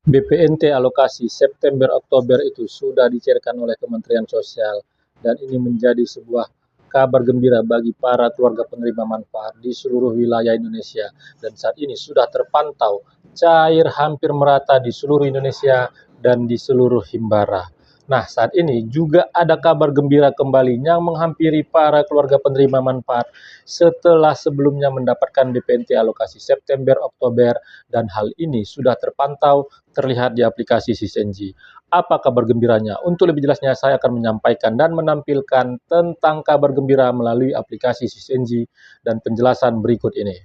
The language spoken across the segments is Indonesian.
BPNT alokasi September-Oktober itu sudah dicairkan oleh Kementerian Sosial dan ini menjadi sebuah kabar gembira bagi para keluarga penerima manfaat di seluruh wilayah Indonesia dan saat ini sudah terpantau cair hampir merata di seluruh Indonesia dan di seluruh Himbara. Nah, saat ini juga ada kabar gembira kembali yang menghampiri para keluarga penerima manfaat setelah sebelumnya mendapatkan BPNT alokasi September-Oktober dan hal ini sudah terpantau terlihat di aplikasi SysNG. Apa kabar gembiranya? Untuk lebih jelasnya saya akan menyampaikan dan menampilkan tentang kabar gembira melalui aplikasi SysNG dan penjelasan berikut ini.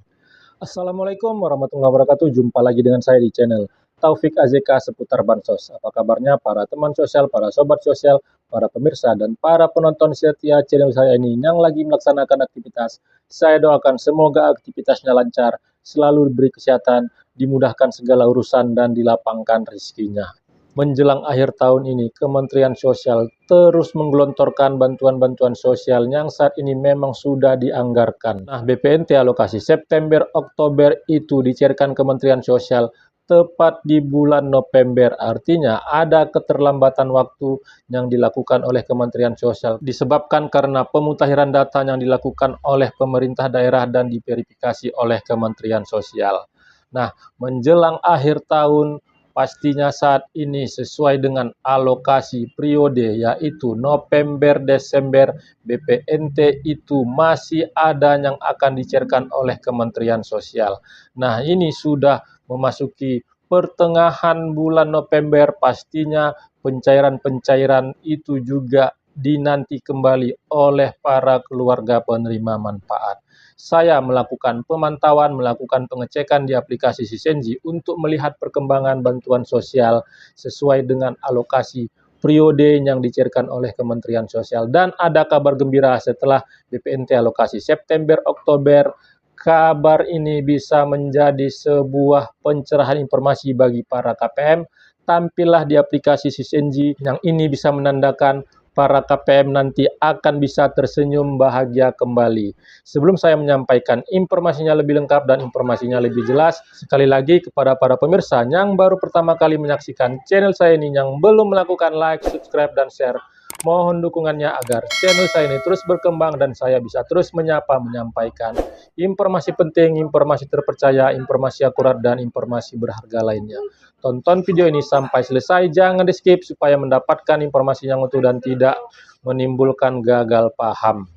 Assalamualaikum warahmatullahi wabarakatuh. Jumpa lagi dengan saya di channel Taufik AZK seputar Bansos. Apa kabarnya para teman sosial, para sobat sosial, para pemirsa, dan para penonton setia channel saya ini yang lagi melaksanakan aktivitas. Saya doakan semoga aktivitasnya lancar, selalu diberi kesehatan, dimudahkan segala urusan, dan dilapangkan rezekinya. Menjelang akhir tahun ini, Kementerian Sosial terus menggelontorkan bantuan-bantuan sosial yang saat ini memang sudah dianggarkan. Nah, BPNT alokasi September-Oktober itu dicairkan Kementerian Sosial tepat di bulan November. Artinya ada keterlambatan waktu yang dilakukan oleh Kementerian Sosial disebabkan karena pemutakhiran data yang dilakukan oleh pemerintah daerah dan diverifikasi oleh Kementerian Sosial. Nah, menjelang akhir tahun pastinya saat ini sesuai dengan alokasi periode yaitu November-Desember BPNT itu masih ada yang akan dicairkan oleh Kementerian Sosial. Nah, ini sudah memasuki pertengahan bulan November, pastinya pencairan-pencairan itu juga dinanti kembali oleh para keluarga penerima manfaat. Saya melakukan pemantauan, melakukan pengecekan di aplikasi SysNG untuk melihat perkembangan bantuan sosial sesuai dengan alokasi periode yang dicairkan oleh Kementerian Sosial. Dan ada kabar gembira setelah BPNT alokasi September-Oktober, kabar ini bisa menjadi sebuah pencerahan informasi bagi para KPM. Tampillah di aplikasi SysNG yang ini bisa menandakan para KPM nanti akan bisa tersenyum bahagia kembali. Sebelum saya menyampaikan informasinya lebih lengkap dan informasinya lebih jelas, sekali lagi kepada para pemirsa yang baru pertama kali menyaksikan channel saya ini yang belum melakukan like, subscribe, dan share, mohon dukungannya agar channel saya ini terus berkembang dan saya bisa terus menyampaikan informasi penting, informasi terpercaya, informasi akurat, dan informasi berharga lainnya. Tonton video ini sampai selesai, jangan di skip supaya mendapatkan informasi yang utuh dan tidak menimbulkan gagal paham.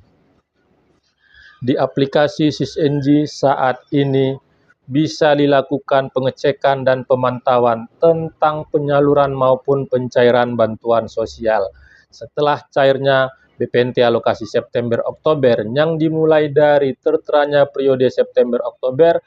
Di aplikasi SysNG saat ini bisa dilakukan pengecekan dan pemantauan tentang penyaluran maupun pencairan bantuan sosial. Setelah cairnya BPNT alokasi September-Oktober yang dimulai dari terteranya periode September-Oktober,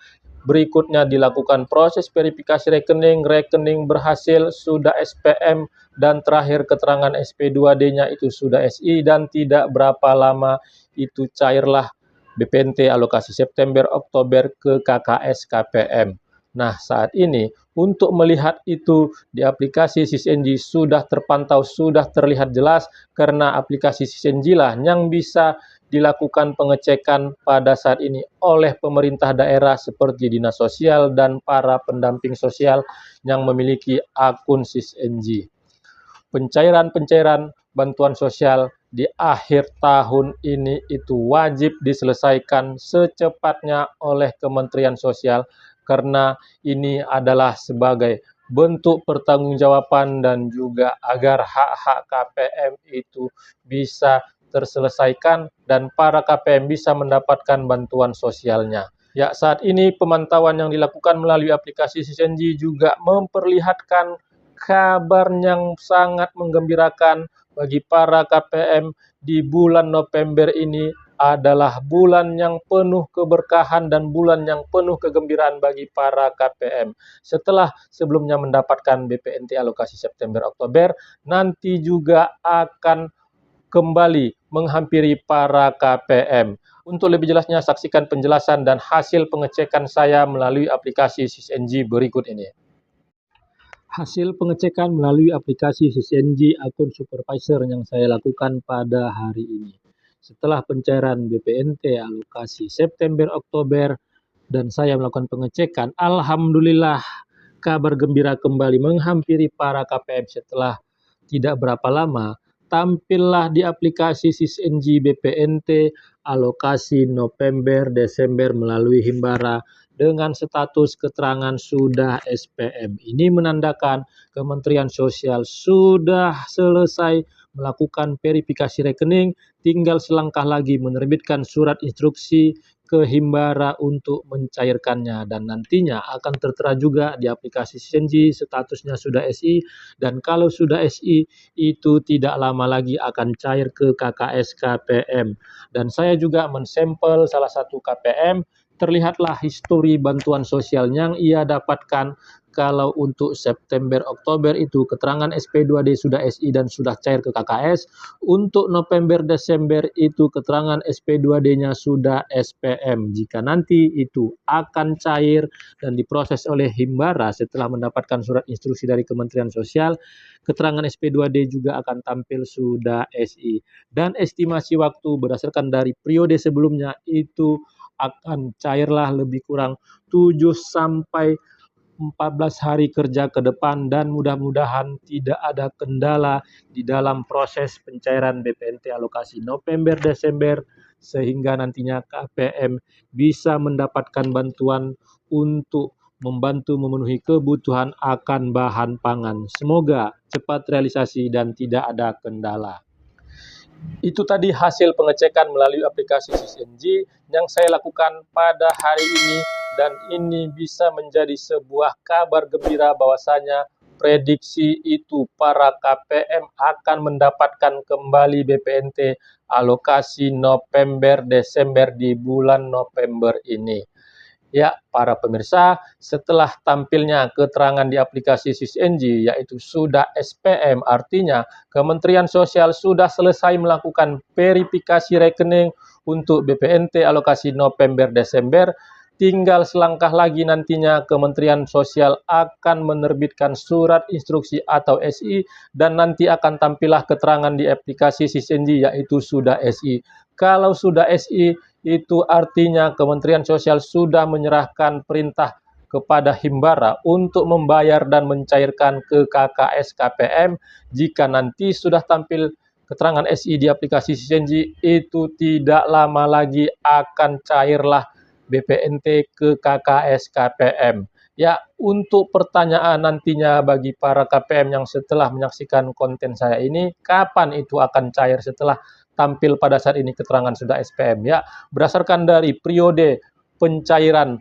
berikutnya dilakukan proses verifikasi rekening, rekening berhasil, sudah SPM, dan terakhir keterangan SP2D-nya itu sudah SI, dan tidak berapa lama itu cairlah BPNT alokasi September-Oktober ke KKS KPM. Nah, saat ini untuk melihat itu di aplikasi SysNG sudah terpantau, sudah terlihat jelas karena aplikasi SysNG lah yang bisa dilakukan pengecekan pada saat ini oleh pemerintah daerah seperti Dinas Sosial dan para pendamping sosial yang memiliki akun SysNG. Pencairan-pencairan bantuan sosial di akhir tahun ini itu wajib diselesaikan secepatnya oleh Kementerian Sosial karena ini adalah sebagai bentuk pertanggungjawaban dan juga agar hak-hak KPM itu bisa terselesaikan dan para KPM bisa mendapatkan bantuan sosialnya. Ya, saat ini pemantauan yang dilakukan melalui aplikasi SysNG juga memperlihatkan kabar yang sangat menggembirakan bagi para KPM di bulan November ini adalah bulan yang penuh keberkahan dan bulan yang penuh kegembiraan bagi para KPM. Setelah sebelumnya mendapatkan BPNT alokasi September-Oktober, nanti juga akan kembali menghampiri para KPM. Untuk lebih jelasnya, saksikan penjelasan dan hasil pengecekan saya melalui aplikasi SysNG berikut ini. Hasil pengecekan melalui aplikasi SysNG akun supervisor yang saya lakukan pada hari ini. Setelah pencairan BPNT alokasi September-Oktober dan saya melakukan pengecekan, alhamdulillah kabar gembira kembali menghampiri para KPM setelah tidak berapa lama. Tampillah di aplikasi SISNG BPNT alokasi November Desember melalui Himbara dengan status keterangan sudah SPM. Ini menandakan Kementerian Sosial sudah selesai melakukan verifikasi rekening, tinggal selangkah lagi menerbitkan surat instruksi ke Himbara untuk mencairkannya, dan nantinya akan tertera juga di aplikasi SISNG statusnya sudah SI, dan kalau sudah SI itu tidak lama lagi akan cair ke KKS KPM. Dan saya juga mensampel salah satu KPM, terlihatlah histori bantuan sosial yang ia dapatkan. Kalau untuk September Oktober itu keterangan SP2D sudah SI dan sudah cair ke KKS. Untuk November Desember itu keterangan SP2D-nya sudah SPM. Jika nanti itu akan cair dan diproses oleh Himbara setelah mendapatkan surat instruksi dari Kementerian Sosial, keterangan SP2D juga akan tampil sudah SI. Dan estimasi waktu berdasarkan dari periode sebelumnya itu akan cairlah lebih kurang 7 sampai 14 hari kerja ke depan, dan mudah-mudahan tidak ada kendala di dalam proses pencairan BPNT alokasi November Desember sehingga nantinya KPM bisa mendapatkan bantuan untuk membantu memenuhi kebutuhan akan bahan pangan. Semoga cepat realisasi dan tidak ada kendala. Itu tadi hasil pengecekan melalui aplikasi SISNG yang saya lakukan pada hari ini, dan ini bisa menjadi sebuah kabar gembira bahwasanya prediksi itu para KPM akan mendapatkan kembali BPNT alokasi November Desember di bulan November ini. Ya, para pemirsa, setelah tampilnya keterangan di aplikasi SISNG yaitu sudah SPM, artinya Kementerian Sosial sudah selesai melakukan verifikasi rekening untuk BPNT alokasi November Desember. Tinggal selangkah lagi nantinya Kementerian Sosial akan menerbitkan surat instruksi atau SI, dan nanti akan tampillah keterangan di aplikasi SISNG yaitu sudah SI. Kalau sudah SI, itu artinya Kementerian Sosial sudah menyerahkan perintah kepada Himbara untuk membayar dan mencairkan ke KKS KPM. Jika nanti sudah tampil keterangan SI di aplikasi SISNG, itu tidak lama lagi akan cairlah BPNT ke KKS KPM. Ya, untuk pertanyaan nantinya bagi para KPM yang setelah menyaksikan konten saya ini, kapan itu akan cair setelah tampil pada saat ini keterangan sudah SPM? Ya, berdasarkan dari periode pencairan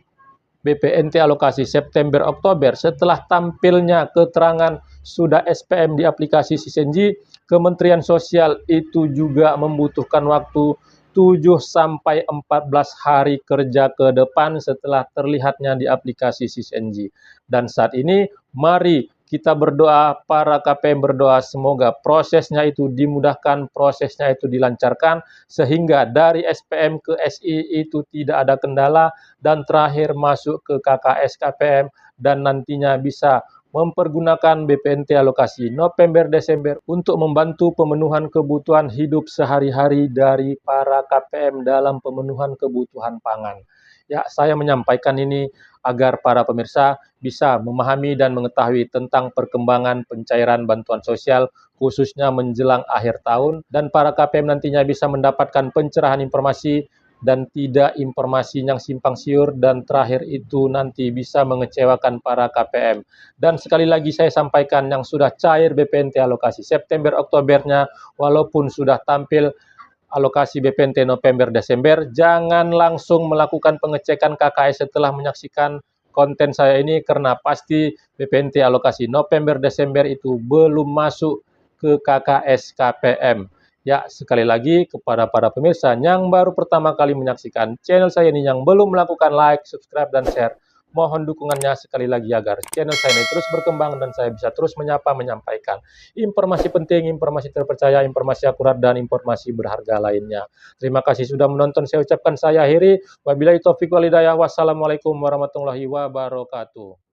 BPNT alokasi September Oktober, setelah tampilnya keterangan sudah SPM di aplikasi SISNG, Kementerian Sosial itu juga membutuhkan waktu 7 sampai 14 hari kerja ke depan setelah terlihatnya di aplikasi SISNG. Dan saat ini mari kita berdoa, para KPM berdoa semoga prosesnya itu dimudahkan, prosesnya itu dilancarkan, sehingga dari SPM ke SI itu tidak ada kendala, dan terakhir masuk ke KKS KPM, dan nantinya bisa mempergunakan BPNT alokasi November Desember untuk membantu pemenuhan kebutuhan hidup sehari-hari dari para KPM dalam pemenuhan kebutuhan pangan. Ya, saya menyampaikan ini agar para pemirsa bisa memahami dan mengetahui tentang perkembangan pencairan bantuan sosial khususnya menjelang akhir tahun, dan para KPM nantinya bisa mendapatkan pencerahan informasi dan tidak informasi yang simpang siur, dan terakhir itu nanti bisa mengecewakan para KPM. Dan sekali lagi saya sampaikan, yang sudah cair BPNT alokasi September Oktobernya walaupun sudah tampil alokasi BPNT November Desember, jangan langsung melakukan pengecekan KKS setelah menyaksikan konten saya ini, karena pasti BPNT alokasi November Desember itu belum masuk ke KKS KPM. Ya, sekali lagi kepada para pemirsa yang baru pertama kali menyaksikan channel saya ini, yang belum melakukan like, subscribe, dan share, mohon dukungannya sekali lagi agar channel saya ini terus berkembang dan saya bisa terus menyampaikan informasi penting, informasi terpercaya, informasi akurat, dan informasi berharga lainnya. Terima kasih sudah menonton. Saya ucapkan saya akhiri. Wabillahi taufiq wal hidayah. Wassalamualaikum warahmatullahi wabarakatuh.